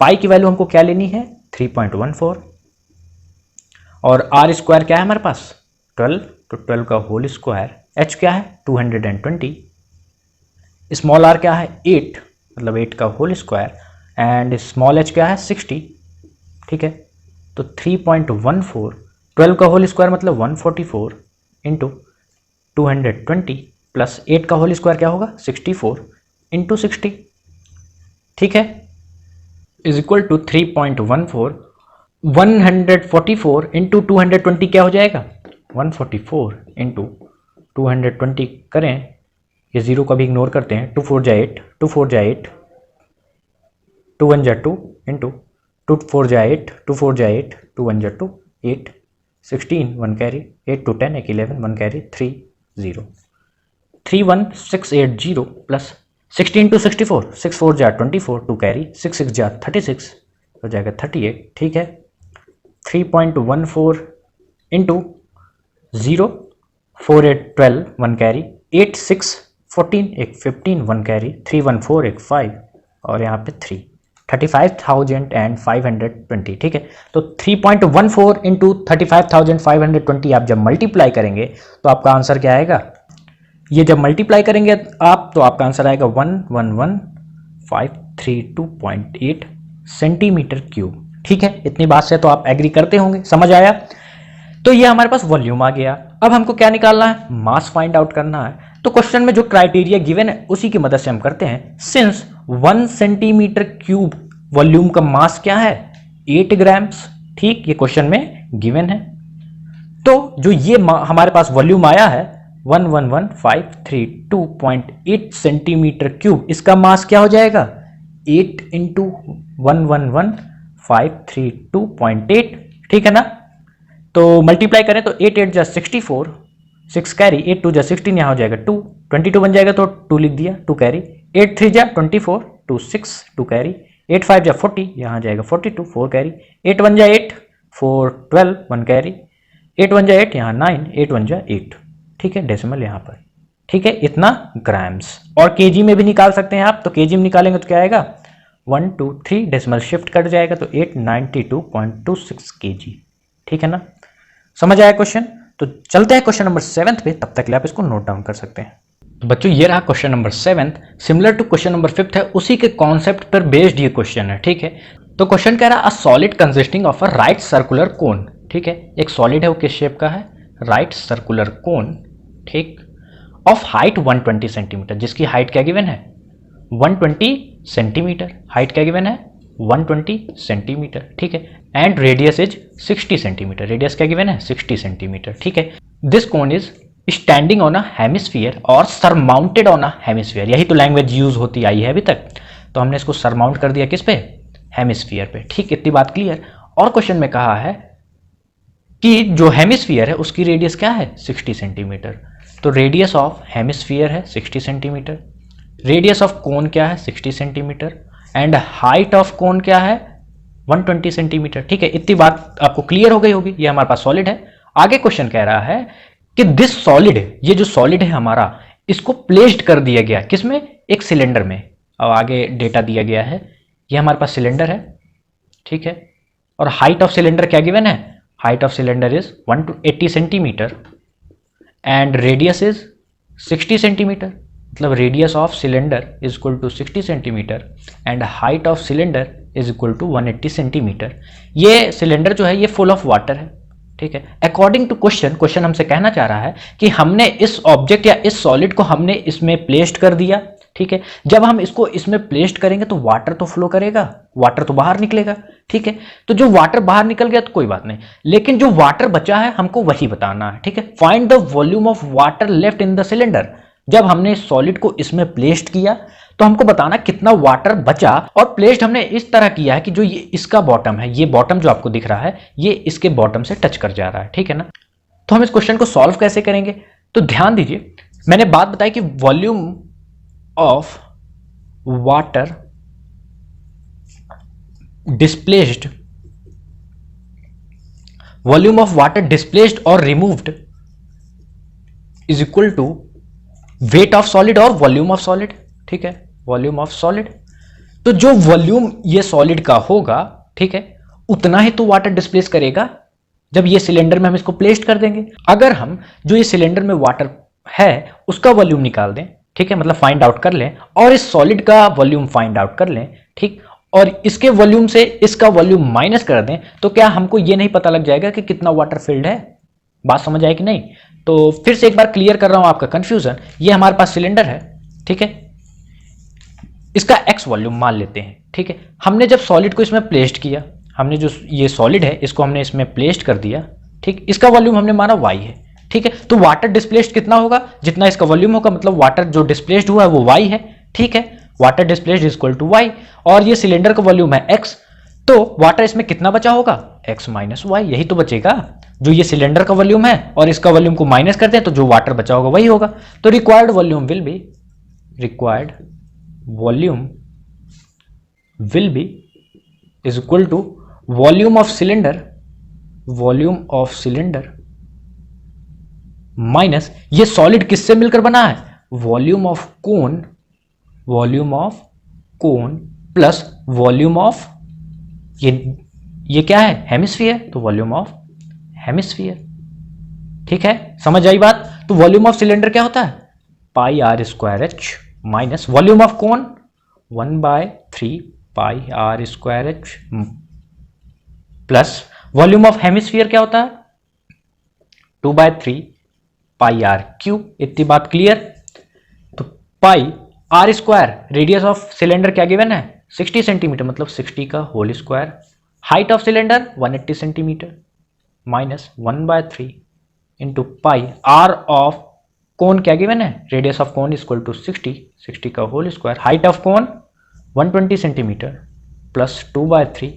Pi की वैल्यू हमको क्या लेनी है, 3.14, और आर स्क्वायर क्या है हमारे पास 12, तो 12 का होल स्क्वायर। एच क्या है 220, स्मॉल आर क्या है 8, मतलब 8 का whole square, and small h क्या है 60, ठीक है। तो 3.14, 12 का होल स्क्वायर मतलब 144 इंटू 220 प्लस 8 का होल स्क्वायर क्या होगा 64 इंटू 60, ठीक है, इज इक्वल टू 3.14। 144 इंटू 220 क्या हो जाएगा, 144 इंटू 220 करें, ये जीरो का भी इग्नोर करते हैं, 2 4 जा 8, 2 4 जा 8, 2 1 जा 2 इंटू 2 4 जा 8, 2 4 जा 8, 2 1 जा 2, 8, 16 1 कैरी, 8 2 10, 1 11 1 कैरी, 3 0, 31680 प्लस 16 टू 64, 6 4 जा 24, 2 कैरी, 6 6 जा 36, हो जाएगा 38, ठीक है। 3.14 इंटू 0, 4 8 12 1 कैरी, 8 6 14 एक 15 1 कैरी, 3 1 4 एक 5, और यहाँ पे 3, 35,520, ठीक है। तो 3.14 इंटू 35,520 आप जब मल्टीप्लाई करेंगे तो आपका आंसर क्या आएगा, ये जब मल्टीप्लाई करेंगे आप तो आपका आंसर आएगा 111,532.8 सेंटीमीटर क्यूब, ठीक है। इतनी बात से तो आप एग्री करते होंगे, समझ आया। तो ये हमारे पास वॉल्यूम आ गया। अब हमको क्या निकालना है, मास फाइंड आउट करना है। तो क्वेश्चन में जो क्राइटेरिया गिवन है उसी की मदद से हम करते हैं। सिंस 1 सेंटीमीटर क्यूब वॉल्यूम का मास क्या है 8 ग्राम्स, ठीक, ये क्वेश्चन में गिवन है। तो जो ये हमारे पास वॉल्यूम आया है 111,532.8 सेंटीमीटर क्यूब, इसका मास क्या हो जाएगा 8 इंटू 111,532.8, ठीक है ना। तो मल्टीप्लाई करें तो 8 8 जा 64, 6 कैरी, 8 2 जा 16, यहाँ हो जाएगा 2, 22 बन जाएगा तो 2 लिख दिया, 2 कैरी, 8 3 जा 24, 2 6, 2 कैरी, 8 5 जा 40, यहाँ जाएगा 42, 4 कैरी, 8 1 जा 8, 4 12 1 कैरी, 8 1 जा 8, यहाँ 9, 8 1 जा 8, ठीक है, डेसिमल यहाँ पर, ठीक है, इतना ग्राम्स। और केजी में भी निकाल सकते हैं आप, तो केजी में निकालेंगे तो क्या आएगा 1 2 3 डेसिमल शिफ्ट कट जाएगा तो 892.26 केजी, ठीक है ना। समझ आया क्वेश्चन। तो चलते हैं क्वेश्चन नंबर 7 पे, तब तक के लिए आप इसको नोट डाउन कर सकते हैं। तो बच्चों ये रहा question number 7, similar to question number 5 है, उसी के कॉन्सेप्ट पर बेस्ड ये क्वेश्चन है, ठीक है। तो क्वेश्चन कह रहा है a solid consisting of a right circular cone, ठीक है, एक सॉलिड है वो किस शेप का है, राइट सर्कुलर कोन, ठीक, ऑफ हाइट 120 सेंटीमीटर, जिसकी हाइट क्या गिवन है 120 सेंटीमीटर, हाइट क्या गिवन है 120 सेंटीमीटर, ठीक है, and radius is 60 centimetre, radius क्या गिवन है 60 सेंटीमीटर, ठीक है। This cone is standing on a hemisphere और सरमाउंटेड ऑन अ हेमिस्फीयर, यही तो लैंग्वेज यूज होती आई है अभी तक, तो हमने इसको सरमाउंट कर दिया किस पे, हेमिस्फीयर पे, ठीक, इतनी बात क्लियर। और क्वेश्चन में कहा है कि जो हेमिस्फीयर है उसकी रेडियस क्या है 60 सेंटीमीटर, तो रेडियस ऑफ हेमिस्फीयर है 60 सेंटीमीटर, रेडियस ऑफ कोन क्या है 60 centimetre, and height of cone क्या है 120 सेंटीमीटर, ठीक है, इतनी बात आपको क्लियर हो गई होगी। ये हमारे पास सॉलिड है। आगे क्वेश्चन कह रहा है कि दिस सॉलिड, ये जो सॉलिड है हमारा, इसको प्लेस्ड कर दिया गया किसमें, एक सिलेंडर में। अब आगे डेटा दिया गया है, ये हमारे पास सिलेंडर है, ठीक है, और हाइट ऑफ सिलेंडर क्या गिवन है, height of cylinder is 180 centimetre and radius is 60 centimetre, मतलब radius of cylinder is equal to 60 centimetre and height of cylinder is equal to 180 centimetre. ये सिलेंडर जो है ये फुल ऑफ वाटर है, ठीक है। अकॉर्डिंग टू क्वेश्चन हमसे कहना चाह रहा है कि हमने इस ऑब्जेक्ट या इस सॉलिड को हमने इसमें प्लेस्ड कर दिया, ठीक है। जब हम इसको इसमें प्लेस्ड करेंगे तो वाटर तो फ्लो करेगा, वाटर तो बाहर निकलेगा, ठीक है। तो जो वाटर बाहर निकल गया तो कोई बात नहीं, लेकिन जो वाटर बचा है हमको वही बताना है, ठीक है। Find the volume of water left in the cylinder. जब हमने सॉलिड को इसमें प्लेस्ड किया तो हमको बताना कितना वाटर बचा, और प्लेस्ड हमने इस तरह किया है कि जो ये इसका बॉटम है, ये बॉटम जो आपको दिख रहा है ये इसके बॉटम से टच कर जा रहा है, ठीक है ना। तो हम इस क्वेश्चन को सॉल्व कैसे करेंगे, तो ध्यान दीजिए, मैंने बात बताई कि volume of water displaced, volume of water displaced और removed is equal to weight of solid और वॉल्यूम ऑफ सॉलिड, ठीक है, वॉल्यूम ऑफ सॉलिड। तो जो वॉल्यूम ये सॉलिड का होगा, ठीक है, उतना ही तो वाटर डिस्प्लेस करेगा जब ये सिलेंडर में हम इसको प्लेस्ड कर देंगे। अगर हम जो ये सिलेंडर में वाटर है उसका वॉल्यूम निकाल दें, ठीक है, मतलब फाइंड आउट कर लें, और इस सॉलिड का वॉल्यूम फाइंड आउट कर लें, ठीक, और इसके वॉल्यूम से इसका वॉल्यूम माइनस कर दें, तो क्या हमको ये नहीं पता लग जाएगा कि कितना वाटर फिल्ड है। बात समझ आए कि नहीं। तो फिर से एक बार क्लियर कर रहा हूं आपका कंफ्यूजन। ये हमारे पास सिलेंडर है, ठीक है, इसका एक्स वॉल्यूम मान लेते हैं, ठीक है। हमने जब सॉलिड को इसमें प्लेस्ड किया, हमने जो ये सॉलिड है इसको हमने इसमें प्लेस्ड कर दिया, ठीक, इसका वॉल्यूम हमने माना वाई है, ठीक है। तो वाटर डिस्प्लेस्ड कितना होगा, जितना इसका वॉल्यूम होगा, मतलब वाटर जो डिस्प्लेस्ड हुआ है वो वाई है, ठीक है। Water displaced is equal to y, और ये सिलेंडर का वॉल्यूम है एक्स, तो वाटर इसमें कितना बचा होगा, एक्स माइनस वाई, यही तो बचेगा। जो ये सिलेंडर का वॉल्यूम है और इसका वॉल्यूम को माइनस करते हैं तो जो वाटर बचा होगा वही होगा। तो required volume will be, required volume will be is equal to volume of cylinder, volume of cylinder minus ये सॉलिड किससे मिलकर बना है, volume of cone, volume of cone plus volume of ये क्या है, हेमिस्फीयर, तो वॉल्यूम ऑफ हेमिस्फीयर, ठीक है। समझ आई बात। तो वॉल्यूम ऑफ सिलेंडर क्या होता है, pi are square H minus volume of cone 1/3 pi are square H plus volume of hemisphere क्या होता है 2/3 पाई आर क्यूब। इतनी बात क्लियर। तो pi are square, radius of cylinder क्या गिवन है 60 सेंटीमीटर, मतलब 60 का whole square, height of cylinder 180 centimetre minus 1/3 into pi R of cone क्या गिवन है, radius of cone equal to 60 का whole square, height of cone 120 centimetre plus 2/3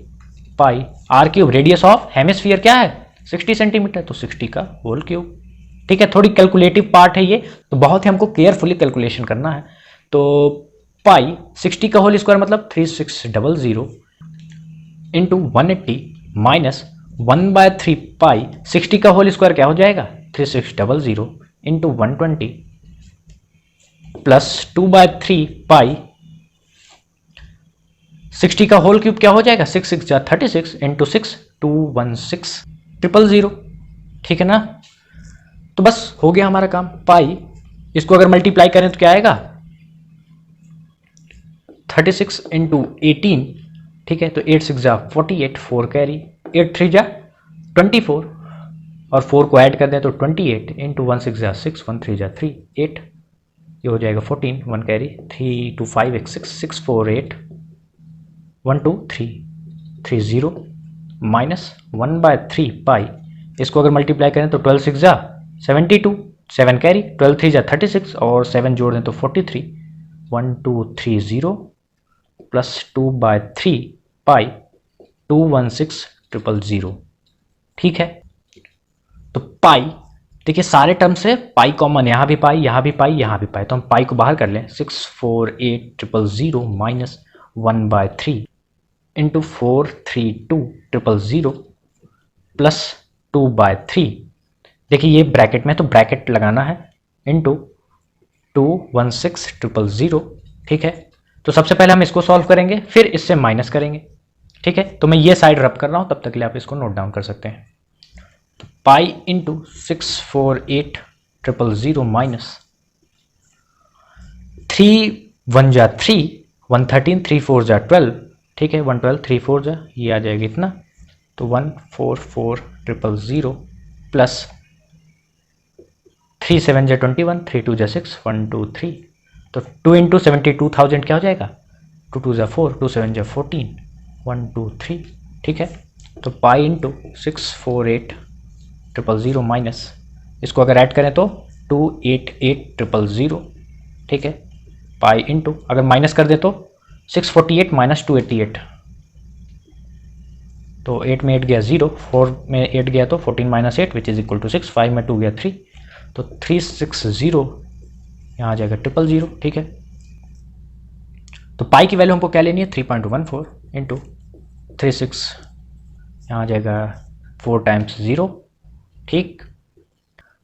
pi are cube, radius of hemisphere क्या है 60 centimetre, तो 60 का whole cube, ठीक है। थोड़ी कैलकुलेटिव पार्ट है ये, तो बहुत ही हमको केयरफुली कैलकुलेशन करना है। तो पाई 60 का होल स्क्वायर मतलब 3600 इंटू 180 माइनस 1/3 पाई 60 का होल स्क्वायर क्या हो जाएगा 3600 इंटू 120 प्लस 2/3 पाई 60 का होल क्यूब क्या हो जाएगा 6 6 जा 36 इंटू 6 216,000, ठीक है ना। तो बस हो गया हमारा काम। पाई इसको अगर मल्टीप्लाई करें तो क्या आएगा 36 इंटू 18, ठीक है। तो 8 6 जा 48, 4 कैरी, 8 3 जा 24 और 4 को ऐड कर दें तो 28 इंटू 1 6 जा 6, 1 3 जा 3 8, ये हो जाएगा 14, 1 कैरी, 3 2 5 1 6 6 4 8 1 2 3 3 0 माइनस 1/3 पाई, इसको अगर मल्टीप्लाई करें तो 12 6 जा 72, 7 कैरी, 12 3 जा 36 और 7 जोड़ दें तो 43, 1 2 3 0 प्लस 2/3 पाई 216,000, ठीक है। तो पाई देखिए सारे टर्म से पाई कॉमन, यहाँ भी पाई, यहाँ भी पाई, यहाँ भी पाई, तो हम पाई को बाहर कर लें 648,000 माइनस 1/3 इंटू 432,000 प्लस 2/3, देखिए ये ब्रैकेट में तो ब्रैकेट लगाना है इंटू 216,000, ठीक है। तो सबसे पहले हम इसको सॉल्व करेंगे, फिर इससे माइनस करेंगे, ठीक है। तो मैं ये साइड रब कर रहा हूं, तब तक के लिए आप इसको नोट डाउन कर सकते हैं। तो पाई इंटू 648,000 माइनस 3 1 जा 3, 113, 3 4 जा 12, ठीक है, 112 3 4 जा, ये आ जाएगा इतना, तो 144,000 प्लस 3 7 जा 21, 3 2 जा 6, 1 2 3 तो 2 इंटू 72,000 क्या हो जाएगा, 2 2 4, 2 7 14, 1 2 3, ठीक है। तो पाई इंटू 648,000 माइनस, इसको अगर ऐड करें तो 288,000, ठीक है। पाई इंटू अगर माइनस कर दे तो 648 माइनस 288, तो 8 में 8 गया 0, 4 में 8 गया तो 14 minus 8 which is equal to 6, 5 में 2 गया 3, तो 360 यहाँ आ जाएगा 000, ठीक है। तो पाई की वैल्यू हमको क्या लेनी है, 3.14 इंटू 36, यहाँ आ जाएगा 4 टाइम्स 0, ठीक।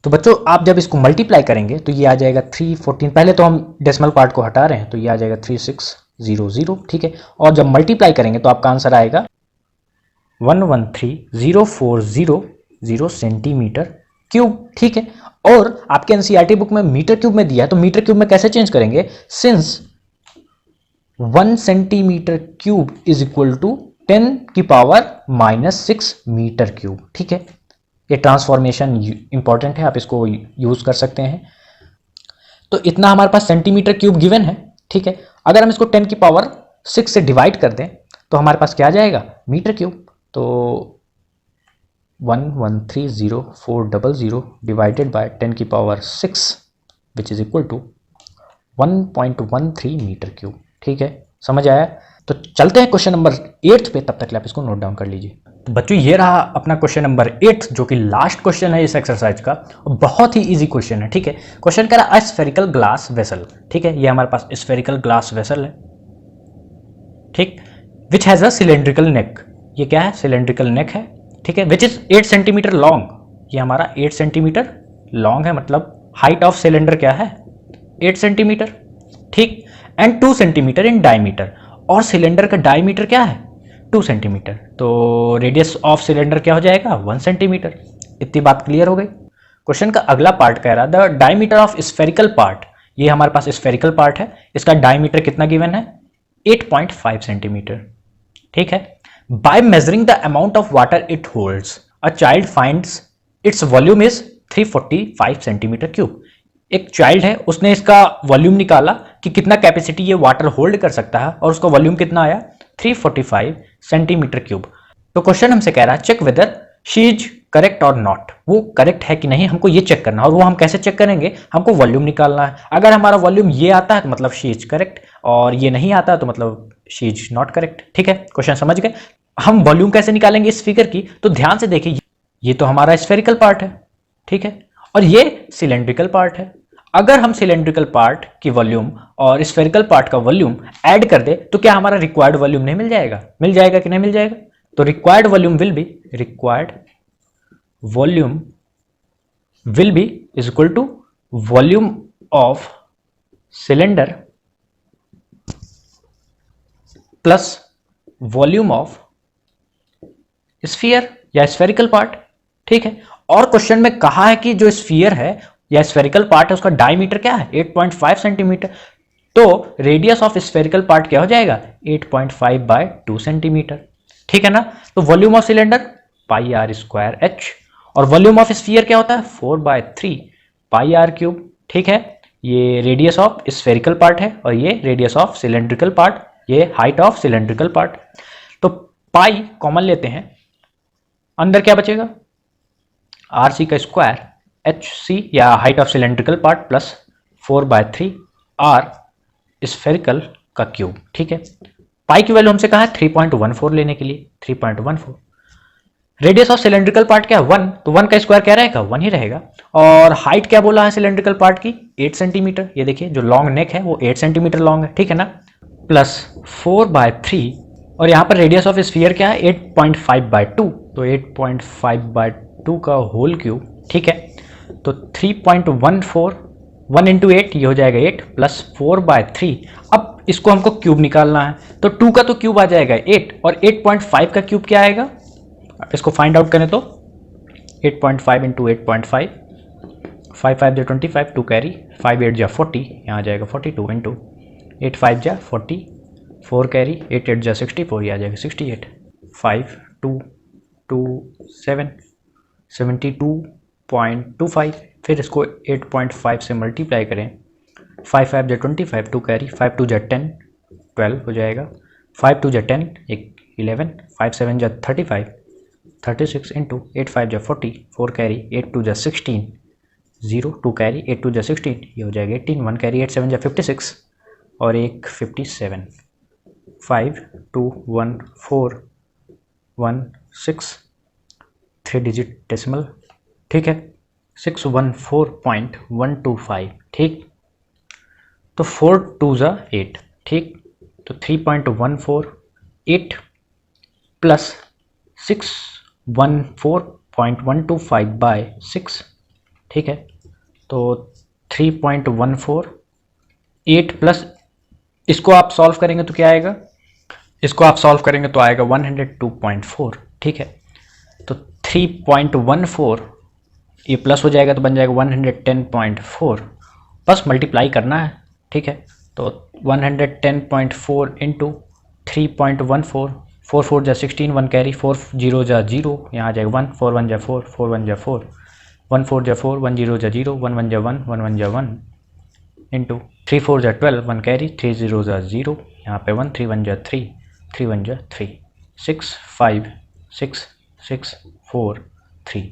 तो बच्चों आप जब इसको मल्टीप्लाई करेंगे तो ये आ जाएगा 314, पहले तो हम डेसिमल पार्ट को हटा रहे हैं, तो ये आ जाएगा 3600, ठीक है। और जब मल्टीप्लाई करेंगे तो आपका आंसर आएगा 1130400 सेंटीमीटर क्यूब, ठीक है। और आपके एनसीईआरटी बुक में मीटर क्यूब में दिया है, तो मीटर क्यूब में कैसे चेंज करेंगे, since 1 centimetre cube is equal to 10⁻⁻6 metre cube, ठीक है। ये ट्रांसफॉर्मेशन इंपॉर्टेंट है, आप इसको यूज कर सकते हैं। तो इतना हमारे पास सेंटीमीटर क्यूब गिवन है, ठीक है। अगर हम इसको 10⁻6 से डिवाइड कर दें तो हमारे पास क्या आ जाएगा, मीटर क्यूब। तो 1130400 divided by 10⁻6 which is equal to 1.13 metre cube, ठीक है। समझ आया। तो चलते हैं क्वेश्चन नंबर 8 पे, तब तक आप इसको नोट डाउन कर लीजिए। तो बच्चों ये रहा अपना क्वेश्चन नंबर 8, जो कि लास्ट क्वेश्चन है इस एक्सरसाइज का, और बहुत ही इजी क्वेश्चन है, ठीक है। क्वेश्चन कह रहा है स्फेरिकल ग्लास वेसल, ठीक है। ये हमारे पास स्फेरिकल ग्लास वेसल है, ठीक, which has a cylindrical neck, ये क्या है, सिलेंड्रिकल नेक है, ठीक है, विच इज 8 सेंटीमीटर लॉन्ग, ये हमारा 8 सेंटीमीटर लॉन्ग है, मतलब हाइट ऑफ सिलेंडर क्या है, 8 सेंटीमीटर, ठीक, एंड 2 सेंटीमीटर इन डायमीटर, और सिलेंडर का डायमीटर क्या है, 2 सेंटीमीटर, तो रेडियस ऑफ सिलेंडर क्या हो जाएगा, 1 सेंटीमीटर। इतनी बात क्लियर हो गई। क्वेश्चन का अगला पार्ट कह रहा the diameter of spherical part, ये हमारे पास स्फेरिकल पार्ट है, इसका डायमीटर कितना गिवन है, 8.5 सेंटीमीटर, ठीक है। By measuring the amount of water it holds a child finds its volume is 345 centimetre cube. एक चाइल्ड है, उसने इसका वॉल्यूम निकाला कि कितना कैपेसिटी ये वाटर होल्ड कर सकता है, और उसका वॉल्यूम कितना आया, 345 सेंटीमीटर क्यूब। तो क्वेश्चन हमसे कह रहा है check whether she is correct और नॉट, वो करेक्ट है कि नहीं, हमको ये चेक करना है। और वो हम कैसे चेक करेंगे, हमको वॉल्यूम निकालना है। अगर हमारा वॉल्यूम ये आता है तो मतलब शी इज करेक्ट, और ये नहीं आता तो मतलब शी इज नॉट करेक्ट, ठीक है। क्वेश्चन समझ गए। हम वॉल्यूम कैसे निकालेंगे इस फिगर की, तो ध्यान से देखिए, ये तो हमारा स्फेरिकल पार्ट है, ठीक है, और ये सिलेंड्रिकल पार्ट है। अगर हम सिलेंड्रिकल पार्ट की वॉल्यूम और स्फेरिकल पार्ट का वॉल्यूम ऐड कर दे तो क्या हमारा रिक्वायर्ड वॉल्यूम नहीं मिल जाएगा, मिल जाएगा कि नहीं मिल जाएगा। तो required volume will be is equal to volume of cylinder plus volume of sphere या स्फेरिकल पार्ट, ठीक है। और क्वेश्चन में कहा है कि जो स्फीयर है या स्फेरिकल पार्ट है उसका डायमीटर क्या है, 8.5 सेंटीमीटर, तो रेडियस ऑफ स्फेरिकल पार्ट क्या हो जाएगा, 8.5/2 सेंटीमीटर, ठीक है ना। तो volume of cylinder pi are square h, और वॉल्यूम ऑफ स्फीयर क्या होता है, 4/3 पाई आर क्यूब, ठीक है। ये रेडियस ऑफ स्फेरिकल पार्ट है और ये रेडियस ऑफ सिलेंड्रिकल पार्ट, ये हाइट ऑफ सिलेंड्रिकल पार्ट। तो पाई कॉमन लेते हैं, अंदर क्या बचेगा, आर सी का स्क्वायर एच सी या height of cylindrical part plus 4/3 r spherical का क्यूब, ठीक है। पाई की वैल्यू हमसे कहा है 3.14 लेने के लिए, 3.14। रेडियस ऑफ सिलेंड्रिकल पार्ट क्या है, 1, तो 1 का स्क्वायर क्या रहेगा, 1 ही रहेगा। और हाइट क्या बोला है सिलेंड्रिकल पार्ट की, 8 सेंटीमीटर, ये देखिए जो लॉन्ग नेक है वो 8 सेंटीमीटर लॉन्ग है, ठीक है ना, प्लस 4/3, और यहाँ पर रेडियस ऑफ स्फीयर क्या है, 8.5/2, तो 8.5/2 का होल क्यूब, ठीक है। तो 3.14, 1 इंटू 8 ये हो जाएगा 8 प्लस 4/3। अब इसको हमको क्यूब निकालना है, तो 2 का तो क्यूब आ जाएगा 8, और 8.5 का क्यूब क्या आएगा, इसको फाइंड आउट करें तो 8.5 इंटू 8.5, 5 5 जा 25, 2 कैरी, 5 8 जा 40, यहाँ आ जाएगा 42 इंटू 8 5 जा 40, 4 कैरी, 8 8 जा 64, ये आ जाएगा 68, 5 2 2 7 72.25, फिर इसको 8.5 से मल्टीप्लाई करें 5 5 जा 25, 2 कैरी, 5 2 जा 10, 12 हो जाएगा, 5 2 जा 10, एक 11, 5 7 जा 35, 36 इंटू 8 5 जा 40, 4 कैरी, 8 2 जा 16, 0 2 कैरी, 8 2 जा 16, ये हो जाएगा 18, 1 कैरी, 8 7 जा 56 और एक 57, 5 2 1 4 1 6, 3 डिजिट डेसिमल, ठीक है, 614.125, ठीक। तो 4 2 जा 8, ठीक। तो 3.148 प्लस 614.125 बाय 6, ठीक है। तो 3.148 प्लस, इसको आप सॉल्व करेंगे तो क्या आएगा, इसको आप सॉल्व करेंगे तो आएगा 102.4, ठीक है। तो 3.14 ये प्लस हो जाएगा तो बन जाएगा 110.4, बस मल्टीप्लाई करना है, ठीक है। तो 110.4 इंटू 3.14, 4 4 जा 16, 1 कैरी, 4 0 जा 0, यहाँ आ जाएगा 1, 4 1 जा 4, 4 1 जा 4, 1 4 जा 4, 1 0 जा 0, 1 1 जा 1, 1 1 जा 1 इंटू 3 4 जा 12, 1 कैरी, 3 0 जा 0, यहाँ पे 1, 3 1 जा 3, 3 1 जा 3, 6 5 6 6 4 3।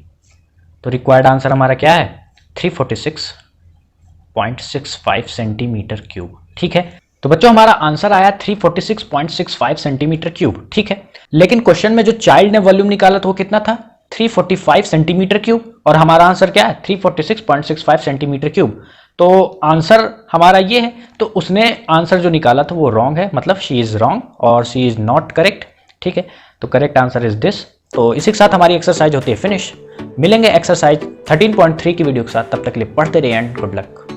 तो रिक्वायर्ड आंसर हमारा क्या है, 346.65 सेंटीमीटर क्यूब, ठीक है। तो बच्चों हमारा आंसर आया 346.65 सेंटीमीटर क्यूब, ठीक है। लेकिन क्वेश्चन में जो चाइल्ड ने वॉल्यूम निकाला था वो कितना था, 345 सेंटीमीटर क्यूब, और हमारा आंसर क्या है, 346.65 सेंटीमीटर क्यूब। तो आंसर हमारा ये है, तो उसने आंसर जो निकाला था वो रॉन्ग है, मतलब शी इज रॉन्ग और शी इज नॉट करेक्ट, ठीक है। तो करेक्ट आंसर इज दिस। तो इसी के साथ हमारी एक्सरसाइज होती है फिनिश। मिलेंगे एक्सरसाइज 13.3 की वीडियो के साथ, तब तक के लिए पढ़ते रहिए एंड गुड लक।